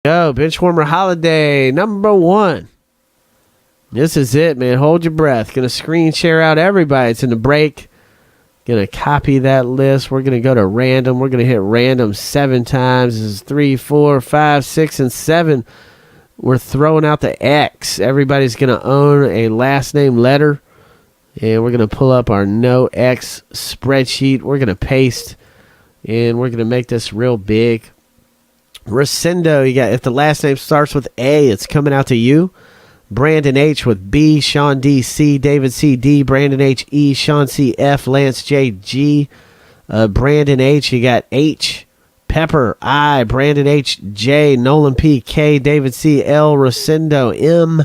Go, Benchwarmer Holiday, number 1. This is it, man. Hold your breath. Gonna screen share out everybody. It's in the break. Gonna copy that list. We're gonna go to random. We're gonna hit random 7 times. This is 3, 4, 5, 6, and 7. We're throwing out the X. Everybody's gonna own a last name letter. And we're gonna pull up our no X spreadsheet. We're gonna paste. And we're gonna make this real big. Rescindo, you got, if the last name starts with A, it's coming out to you. Brandon H with B, Sean D C, David C D, Brandon H E, Sean C F, Lance J G, Brandon H, you got H, Pepper I, Brandon H J, Nolan P K, David C L, Rescindo M,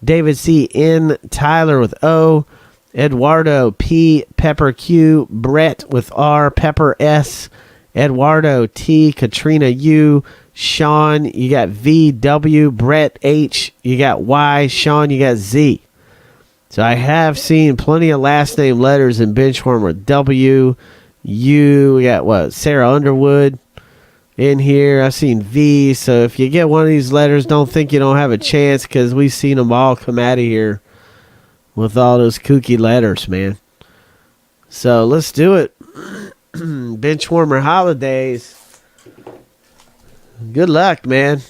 David C N, Tyler with O, Eduardo P, Pepper Q, Brett with R, Pepper S, Eduardo T, Katrina U, Sean, you got VW, Brett H, you got Y, Sean, you got Z. So I have seen plenty of last name letters in Benchwarmer. W, U, we got what? Sarah Underwood in here. I've seen V. So if you get one of these letters, don't think you don't have a chance, because we've seen them all come out of here with all those kooky letters, man. So let's do it. Benchwarmer Holidays. Good luck, man.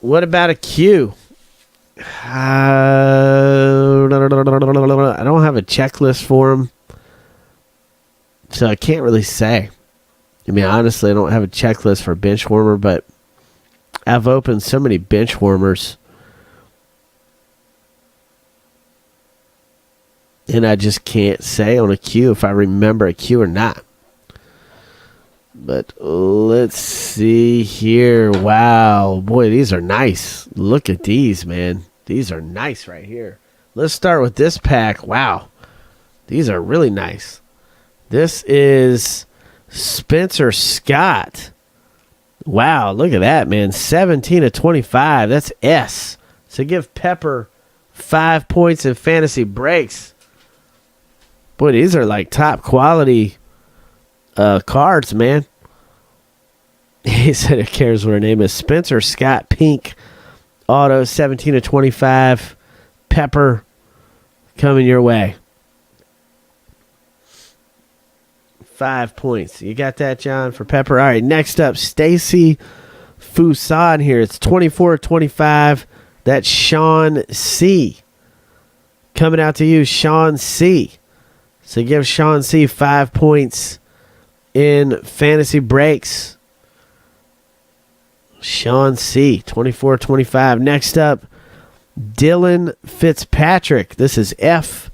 What about a Q? I don't have a checklist for them, so I can't really say. I mean, honestly, I don't have a checklist for Benchwarmer, but I've opened so many Benchwarmers, and I just can't say on a Q if I remember a Q or not. But let's see here. Wow. Boy, these are nice. Look at these, man. These are nice right here. Let's start with this pack. Wow. These are really nice. This is Spencer Scott. Wow, look at that, man. 17 of 25. That's S. So give Pepper 5 points in fantasy breaks. Boy, these are like top quality cards, man. He said it cares what her name is. Spencer Scott Pink auto, 17 of 25. Pepper coming your way. 5 points. You got that, John, for Pepper? All right, next up, Stacy Fusan here. It's 24 of 25. That's Sean C. Coming out to you, Sean C. So give Sean C 5 points in fantasy breaks. Sean C, 24-25. Next up, Dylan Fitzpatrick. This is F,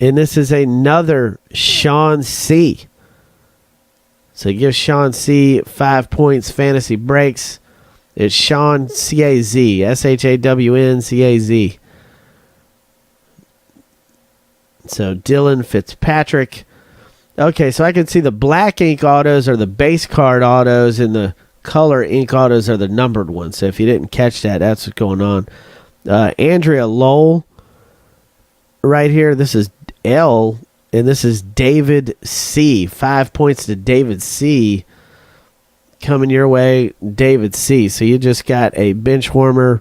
and this is another Sean C. So give Sean C 5 points fantasy breaks. It's Sean C-A-Z, S-H-A-W-N-C-A-Z. So Dylan Fitzpatrick. Okay, so I can see the black ink autos are the base card autos, and the color ink autos are the numbered ones. So if you didn't catch that, that's what's going on. Andrea Lowell right here. This is L, and this is David C. 5 points to David C. Coming your way, David C. So you just got a Benchwarmer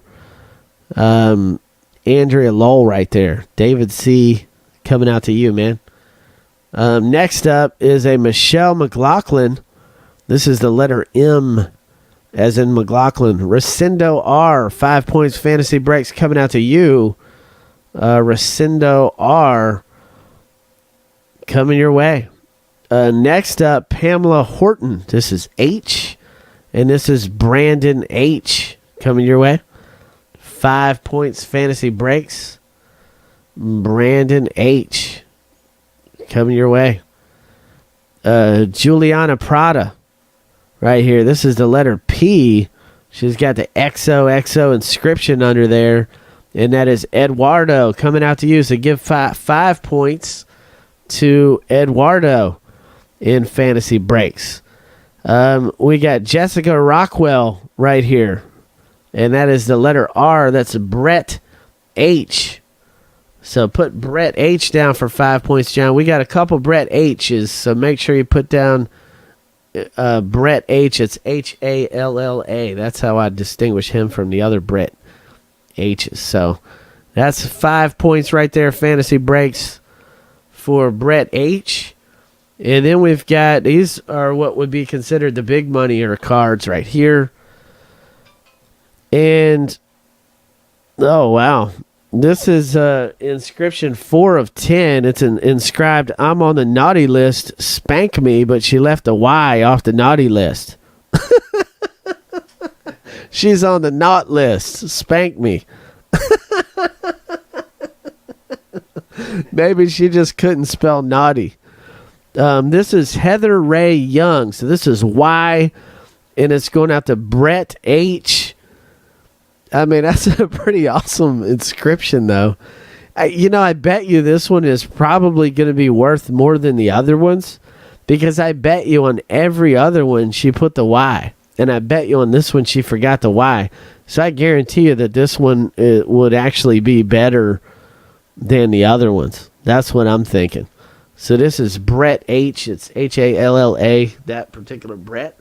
Andrea Lowell right there. David C. coming out to you, man. Next up is a Michelle McLaughlin. This is the letter M, as in McLaughlin. Rescindo R, 5 points fantasy breaks coming out to you. Rescindo R coming your way. Next up, Pamela Horton. This is H, and this is Brandon H coming your way. 5 points fantasy breaks. Brandon H coming your way. Juliana Prada right here. This is the letter P. She's got the XOXO inscription under there, and that is Eduardo coming out to you. So give 5 points to Eduardo in fantasy breaks. We got Jessica Rockwell right here, and that is the letter R. That's Brett H. So put Brett H down for 5 points, John. We got a couple Brett H's, so make sure you put down Brett H. It's Halla. That's how I distinguish him from the other Brett H's. So that's 5 points right there. Fantasy breaks for Brett H. And then we've got, these are what would be considered the big money or cards right here. And, oh, wow. This is inscription 4 of 10. It's inscribed, I'm on the naughty list, spank me, but she left a Y off the naughty list. She's on the not list, spank me. Maybe she just couldn't spell naughty. This is Heather Ray Young. So this is Y, and it's going out to Brett H. I mean, that's a pretty awesome inscription, though. I bet you this one is probably going to be worth more than the other ones, because I bet you on every other one she put the Y, and I bet you on this one she forgot the Y. So I guarantee you that this one would actually be better than the other ones. That's what I'm thinking. So this is Brett H. It's Halla, that particular Brett.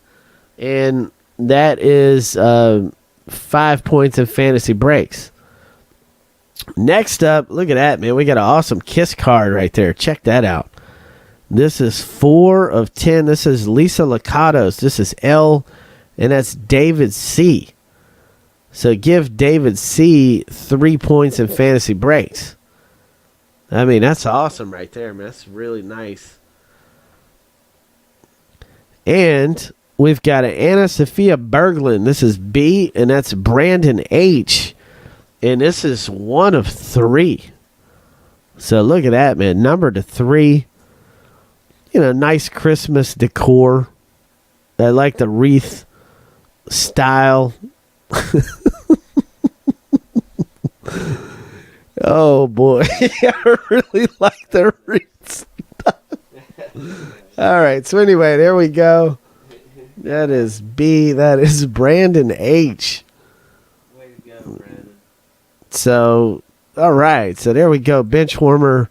And that is 5 points of fantasy breaks. Next up, look at that, man. We got an awesome Kiss card right there. Check that out. This is 4 of 10. This is Lisa Lacatos. This is L, and that's David C. So give David C 3 points in fantasy breaks. I mean, that's awesome right there, man. That's really nice. And we've got an Anna Sophia Berglund. This is B, and that's Brandon H. And this is 1 of 3. So look at that, man. Number to 3. Nice Christmas decor. I like the wreath style. Oh, boy. I really like the wreath style. All right. So anyway, there we go. That is B. That is Brandon H. Way to go, Brandon. So, all right. So there we go. Benchwarmer